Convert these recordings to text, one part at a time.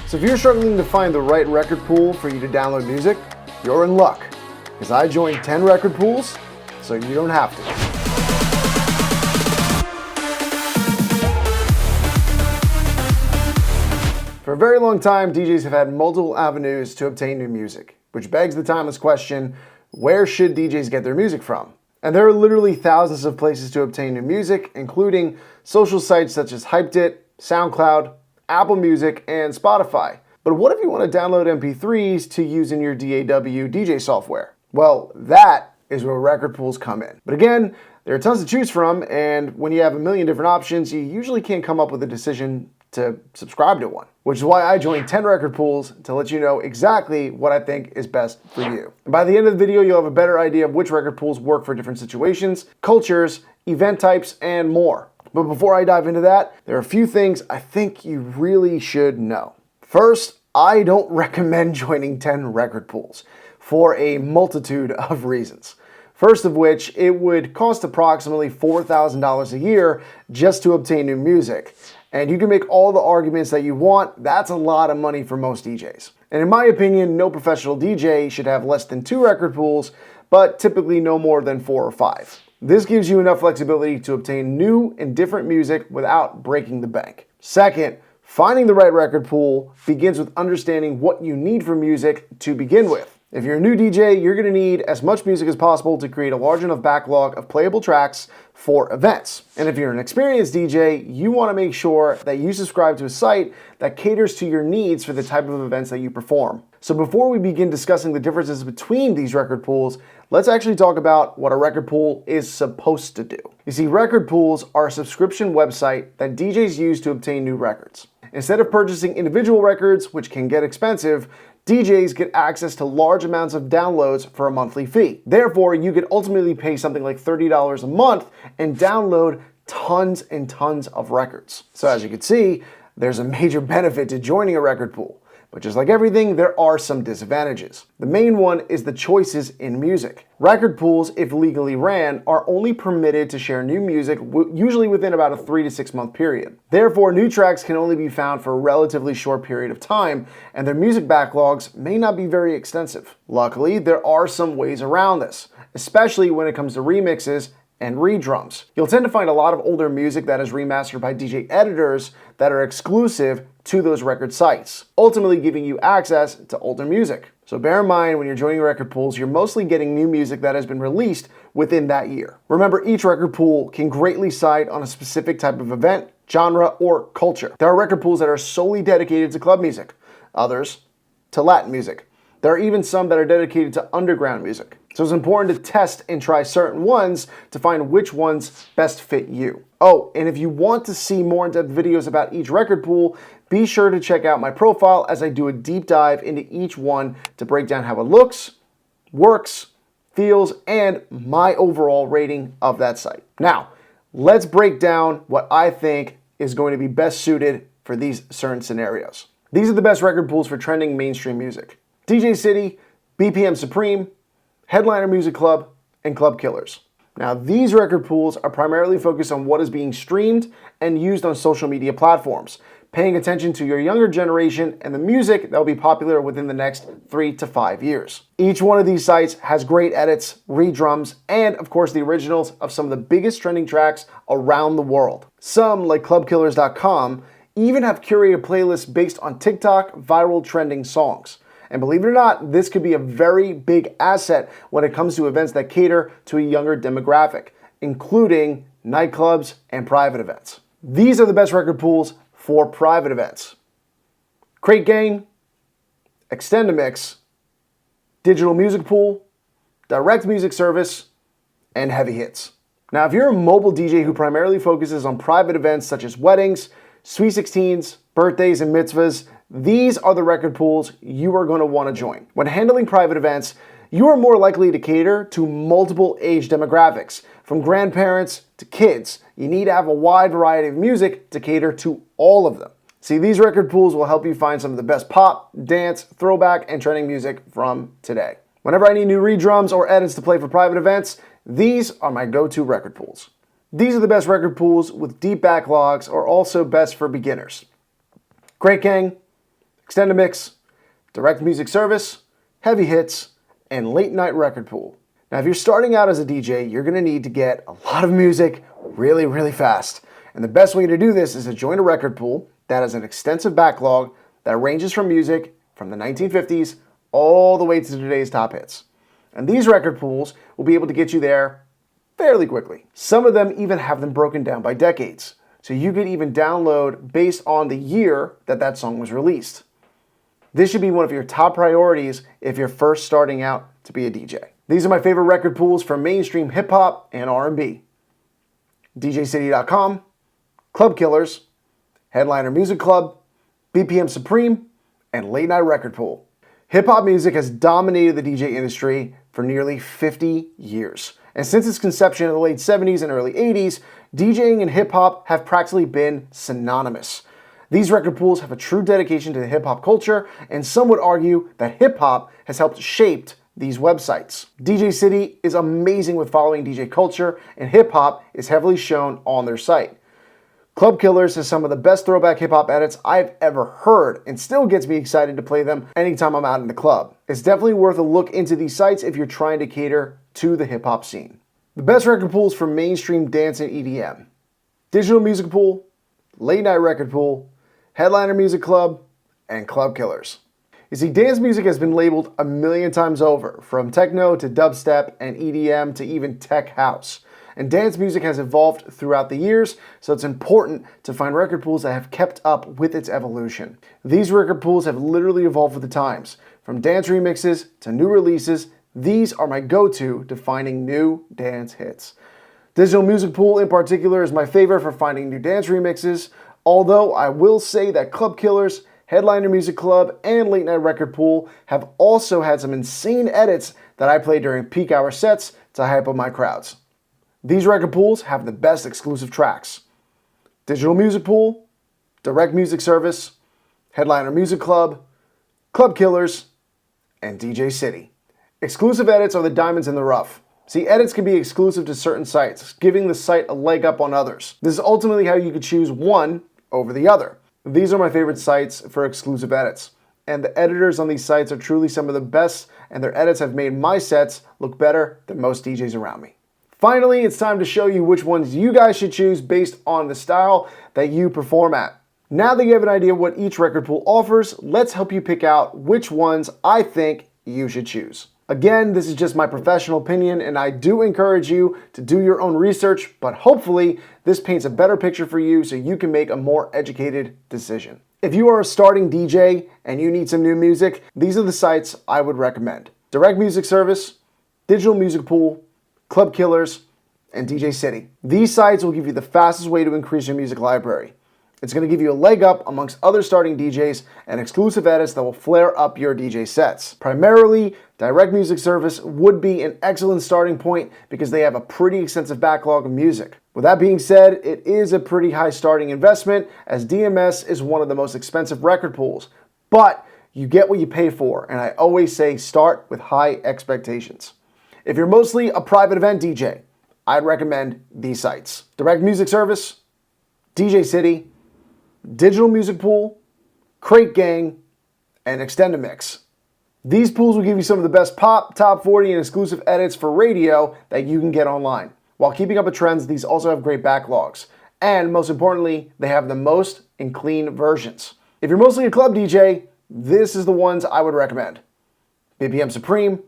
So if you're struggling to find the right record pool for you to download music, you're in luck, because I joined 10 record pools, so you don't have to. For a very long time, DJs have had multiple avenues to obtain new music, which begs the timeless question, where should DJs get their music from? And there are literally thousands of places to obtain new music, including social sites such as Hyped It, SoundCloud, Apple Music, and Spotify. But what if you want to download MP3s to use in your DAW DJ software? Well, that is where record pools come in. But again, there are tons to choose from, and when you have a million different options, you usually can't come up with a decision to subscribe to one, which is why I joined 10 record pools to let you know exactly what I think is best for you. And by the end of the video, you'll have a better idea of which record pools work for different situations, cultures, event types, and more. But before I dive into that, there are a few things I think you really should know. First, I don't recommend joining 10 record pools for a multitude of reasons. First of which, it would cost approximately $4,000 a year just to obtain new music. And you can make all the arguments that you want, that's a lot of money for most DJs. And in my opinion, no professional DJ should have less than 2 record pools, but typically no more than 4 or 5. This gives you enough flexibility to obtain new and different music without breaking the bank. Second, finding the right record pool begins with understanding what you need for music to begin with. If you're a new DJ, you're going to need as much music as possible to create a large enough backlog of playable tracks for events. And if you're an experienced DJ, you want to make sure that you subscribe to a site that caters to your needs for the type of events that you perform. So before we begin discussing the differences between these record pools, let's actually talk about what a record pool is supposed to do. You see, record pools are a subscription website that DJs use to obtain new records. Instead of purchasing individual records, which can get expensive, DJs get access to large amounts of downloads for a monthly fee. Therefore, you could ultimately pay something like $30 a month and download tons and tons of records. So as you can see, there's a major benefit to joining a record pool. But just like everything, there are some disadvantages. The main one is the choices in music. Record pools, if legally ran, are only permitted to share new music usually within about a 3 to 6 month period. Therefore, new tracks can only be found for a relatively short period of time, and their music backlogs may not be very extensive. Luckily, there are some ways around this, especially when it comes to remixes and redrums. You'll tend to find a lot of older music that is remastered by DJ editors that are exclusive to those record sites, ultimately giving you access to older music. So bear in mind when you're joining record pools, you're mostly getting new music that has been released within that year. Remember, each record pool can greatly side on a specific type of event, genre, or culture. There are record pools that are solely dedicated to club music, others to Latin music. There are even some that are dedicated to underground music. So it's important to test and try certain ones to find which ones best fit you. Oh, and if you want to see more in-depth videos about each record pool, be sure to check out my profile as I do a deep dive into each one to break down how it looks, works, feels, and my overall rating of that site. Now, let's break down what I think is going to be best suited for these certain scenarios. These are the best record pools for trending mainstream music: DJ City, BPM Supreme, Headliner Music Club, and Club Killers. Now, these record pools are primarily focused on what is being streamed and used on social media platforms, paying attention to your younger generation and the music that will be popular within the next 3 to 5 years. Each one of these sites has great edits, redrums, and of course the originals of some of the biggest trending tracks around the world. Some, like clubkillers.com, even have curated playlists based on TikTok viral trending songs. And believe it or not, this could be a very big asset when it comes to events that cater to a younger demographic, including nightclubs and private events. These are the best record pools for private events: Crate Gang, Extend-A-Mix, Digital Music Pool, Direct Music Service, and Heavy Hits. Now, if you're a mobile DJ who primarily focuses on private events such as weddings, Sweet 16s, birthdays, and mitzvahs, these are the record pools you are going to want to join. When handling private events, you are more likely to cater to multiple age demographics, from grandparents to kids. You need to have a wide variety of music to cater to all of them. See, these record pools will help you find some of the best pop, dance, throwback, and trending music from today. Whenever I need new redrums or edits to play for private events, these are my go-to record pools. These are the best record pools with deep backlogs, are also best for beginners: Crate Gang, Extended Mix, Direct Music Service, Heavy Hits, and Late Night Record Pool. Now, if you're starting out as a DJ, you're going to need to get a lot of music really, really fast. And the best way to do this is to join a record pool that has an extensive backlog that ranges from music from the 1950s all the way to today's top hits. And these record pools will be able to get you there fairly quickly. Some of them even have them broken down by decades, so you could even download based on the year that that song was released. This should be one of your top priorities if you're first starting out to be a DJ. These are my favorite record pools for mainstream hip hop and R&B. DJcity.com, Club Killers, Headliner Music Club, BPM Supreme, and Late Night Record Pool. Hip hop music has dominated the DJ industry for nearly 50 years. And since its conception in the late 70s and early 80s, DJing and hip hop have practically been synonymous. These record pools have a true dedication to the hip hop culture, and some would argue that hip hop has helped shape these websites. DJ City is amazing with following DJ culture, and hip hop is heavily shown on their site. Club Killers has some of the best throwback hip hop edits I've ever heard, and still gets me excited to play them anytime I'm out in the club. It's definitely worth a look into these sites if you're trying to cater to the hip hop scene. The best record pools for mainstream dance and EDM: Digital Music Pool, Late Night Record Pool, Headliner Music Club, and Club Killers. You see, dance music has been labeled a million times over, from techno to dubstep and EDM to even tech house. And dance music has evolved throughout the years, so it's important to find record pools that have kept up with its evolution. These record pools have literally evolved with the times. From dance remixes to new releases, these are my go-to to finding new dance hits. Digital Music Pool in particular is my favorite for finding new dance remixes, although I will say that Club Killers, Headliner Music Club, and Late Night Record Pool have also had some insane edits that I play during peak hour sets to hype up my crowds. These record pools have the best exclusive tracks: Digital Music Pool, Direct Music Service, Headliner Music Club, Club Killers, and DJ City. Exclusive edits are the diamonds in the rough. See, edits can be exclusive to certain sites, giving the site a leg up on others. This is ultimately how you could choose one over the other. These are my favorite sites for exclusive edits, and the editors on these sites are truly some of the best, and their edits have made my sets look better than most DJs around me. Finally, it's time to show you which ones you guys should choose based on the style that you perform at. Now that you have an idea what each record pool offers, let's help you pick out which ones I think you should choose. Again, this is just my professional opinion, and I do encourage you to do your own research, but hopefully this paints a better picture for you so you can make a more educated decision. If you are a starting DJ and you need some new music, these are the sites I would recommend: Direct Music Service, Digital Music Pool, Club Killers, and DJ City. These sites will give you the fastest way to increase your music library. It's going to give you a leg up amongst other starting DJs and exclusive edits that will flare up your DJ sets. Primarily, Direct Music Service would be an excellent starting point because they have a pretty extensive backlog of music. With that being said, it is a pretty high starting investment, as DMS is one of the most expensive record pools. But you get what you pay for, and I always say start with high expectations. If you're mostly a private event DJ, I'd recommend these sites: Direct Music Service, DJ City, Digital Music Pool, Crate Gang, and Extended Mix. These pools will give you some of the best pop, top 40, and exclusive edits for radio that you can get online. While keeping up with trends, these also have great backlogs. And most importantly, they have the most and clean versions. If you're mostly a club DJ, this is the ones I would recommend: BPM Supreme,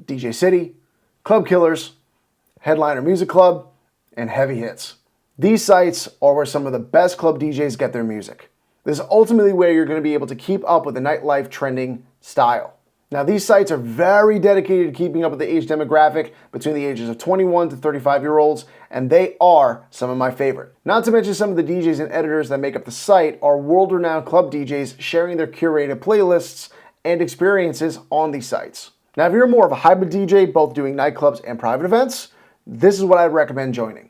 DJ City, Club Killers, Headliner Music Club, and Heavy Hits. These sites are where some of the best club DJs get their music. This is ultimately where you're going to be able to keep up with the nightlife trending style. Now, these sites are very dedicated to keeping up with the age demographic between the ages of 21 to 35-year-olds, and they are some of my favorite. Not to mention, some of the DJs and editors that make up the site are world-renowned club DJs sharing their curated playlists and experiences on these sites. Now, if you're more of a hybrid DJ, both doing nightclubs and private events, this is what I'd recommend joining: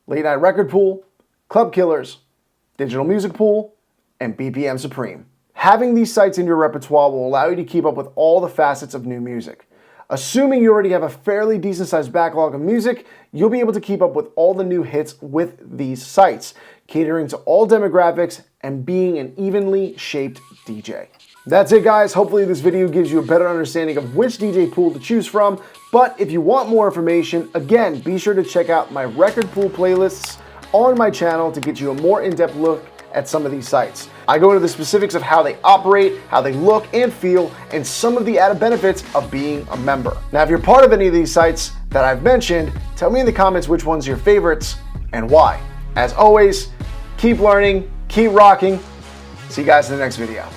Late Night Record Pool, Club Killers, Digital Music Pool, and BPM Supreme. Having these sites in your repertoire will allow you to keep up with all the facets of new music. Assuming you already have a fairly decent sized backlog of music, you'll be able to keep up with all the new hits with these sites, catering to all demographics, and being an evenly shaped DJ. That's it, guys. Hopefully this video gives you a better understanding of which DJ pool to choose from. But if you want more information, again, be sure to check out my record pool playlists on my channel to get you a more in-depth look at some of these sites. I go into the specifics of how they operate, how they look and feel, and some of the added benefits of being a member. Now, if you're part of any of these sites that I've mentioned, tell me in the comments which one's your favorites and why. As always, keep learning, keep rocking. See you guys in the next video.